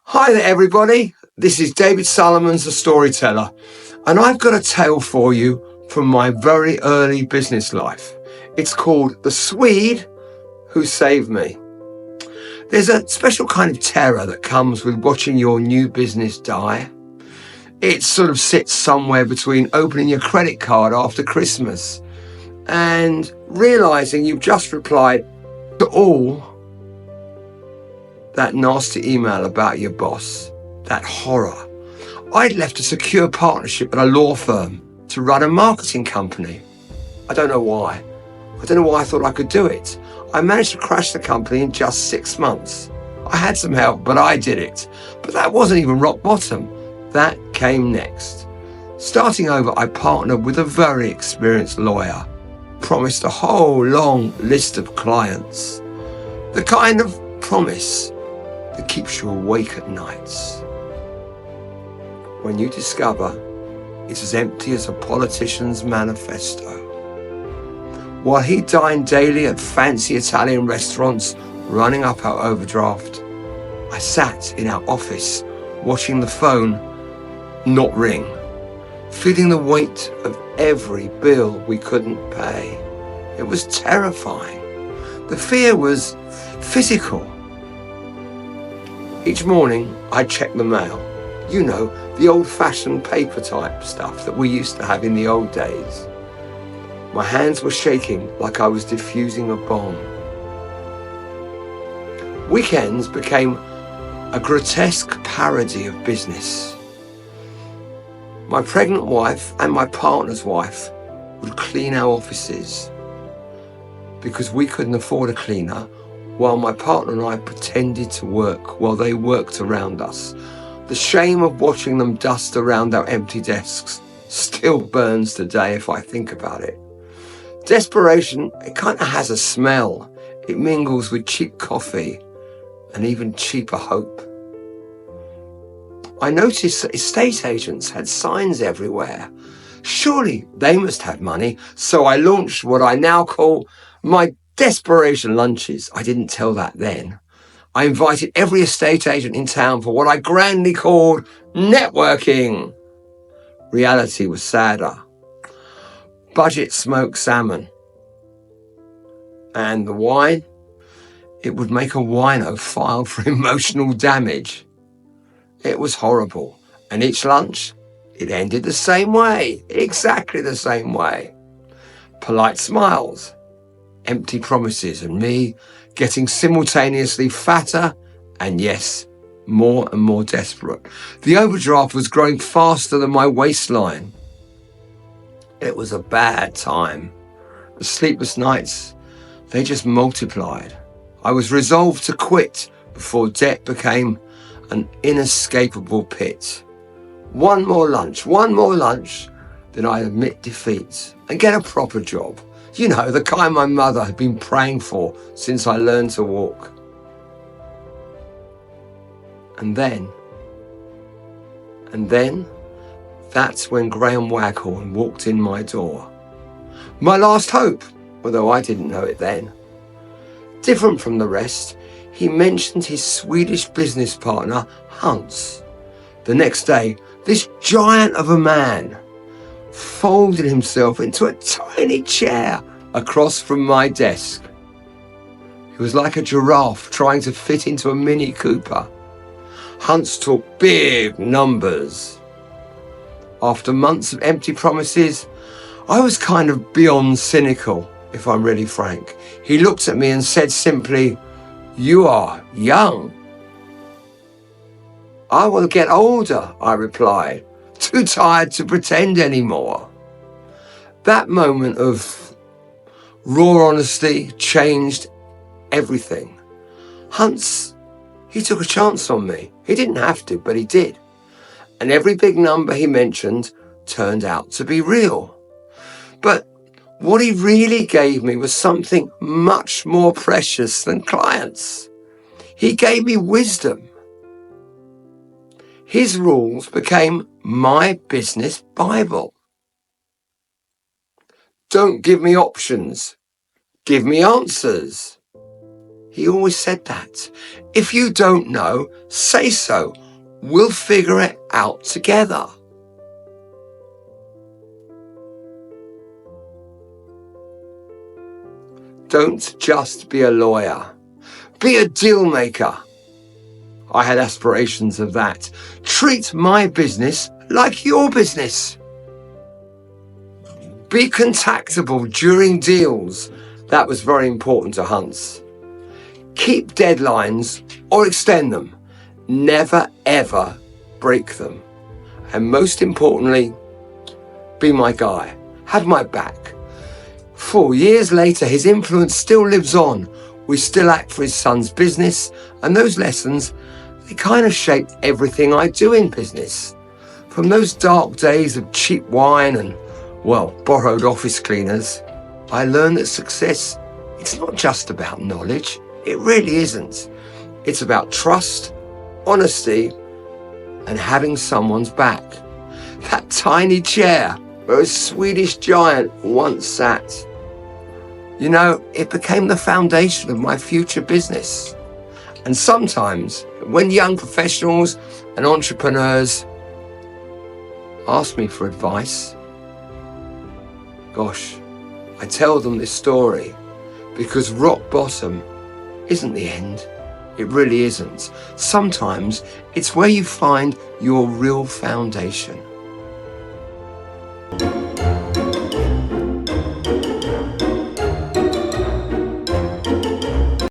Hi there everybody, this is David Salamons The Storyteller, and I've got a tale for you from my very early business life. It's called The Swede Who Saved Me. There's a special kind of terror that comes with watching your new business die. It sort of sits somewhere between opening your credit card after Christmas and realising you've just replied to all that nasty email about your boss, that horror. I'd left a secure partnership at a law firm to run a marketing company. I don't know why. I thought I could do it. I managed to crash the company in just 6 months. I had some help, but I did it. But that wasn't even rock bottom. That came next. Starting over, I partnered with a very experienced lawyer, promised a whole long list of clients. The kind of promise that keeps you awake at nights. When you discover it's as empty as a politician's manifesto. While he dined daily at fancy Italian restaurants, running up our overdraft, I sat in our office watching the phone not ring, feeling the weight of every bill we couldn't pay. It was terrifying. The fear was physical. Each morning, I'd check the mail. You know, the old-fashioned paper type stuff that we used to have in the old days. My hands were shaking like I was defusing a bomb. Weekends became a grotesque parody of business. My pregnant wife and my partner's wife would clean our offices because we couldn't afford a cleaner, while my partner and I pretended to work while they worked around us. The shame of watching them dust around our empty desks still burns today if I think about it. Desperation, it kind of has a smell. It mingles with cheap coffee and even cheaper hope. I noticed that estate agents had signs everywhere. Surely they must have money, so I launched what I now call my desperation lunches. I didn't tell that then. I invited every estate agent in town for what I grandly called networking. Reality was sadder. Budget smoked salmon. And the wine? It would make a wino file for emotional damage. It was horrible. And each lunch, it ended the same way. Exactly the same way. Polite smiles. Empty promises, and me getting simultaneously fatter and, yes, more and more desperate. The overdraft was growing faster than my waistline. It was a bad time. The sleepless nights, they just multiplied. I was resolved to quit before debt became an inescapable pit. One more lunch, then I admit defeat and get a proper job. You know, the kind my mother had been praying for since I learned to walk. And then, that's when Graham Waghorn walked in my door. My last hope, although I didn't know it then. Different from the rest, he mentioned his Swedish business partner, Hans. The next day, this giant of a man folded himself into a tiny chair across from my desk. He was like a giraffe trying to fit into a Mini Cooper. Hans talked big numbers. After months of empty promises, I was kind of beyond cynical, if I'm really frank. He looked at me and said simply, "You are young." "I will get older," I replied, too tired to pretend anymore. That moment of raw honesty changed everything. Hans, he took a chance on me. He didn't have to, but he did. And every big number he mentioned turned out to be real. But what he really gave me was something much more precious than clients. He gave me wisdom. His rules became my business Bible. Don't give me options. Give me answers. He always said that. If you don't know, say so. We'll figure it out together. Don't just be a lawyer. Be a deal maker. I had aspirations of that. Treat my business like your business. Be contactable during deals. That was very important to Hans. Keep deadlines or extend them. Never ever break them. And most importantly, be my guy. Have my back. 4 years later, his influence still lives on. We still act for his son's business, and those lessons, they kind of shaped everything I do in business. From those dark days of cheap wine and, well, borrowed office cleaners, I learned that success, it's not just about knowledge. It really isn't. It's about trust, honesty, and having someone's back. That tiny chair where a Swedish giant once sat. You know, it became the foundation of my future business. And sometimes, when young professionals and entrepreneurs ask me for advice, gosh, I tell them this story because rock bottom isn't the end. It really isn't. Sometimes it's where you find your real foundation.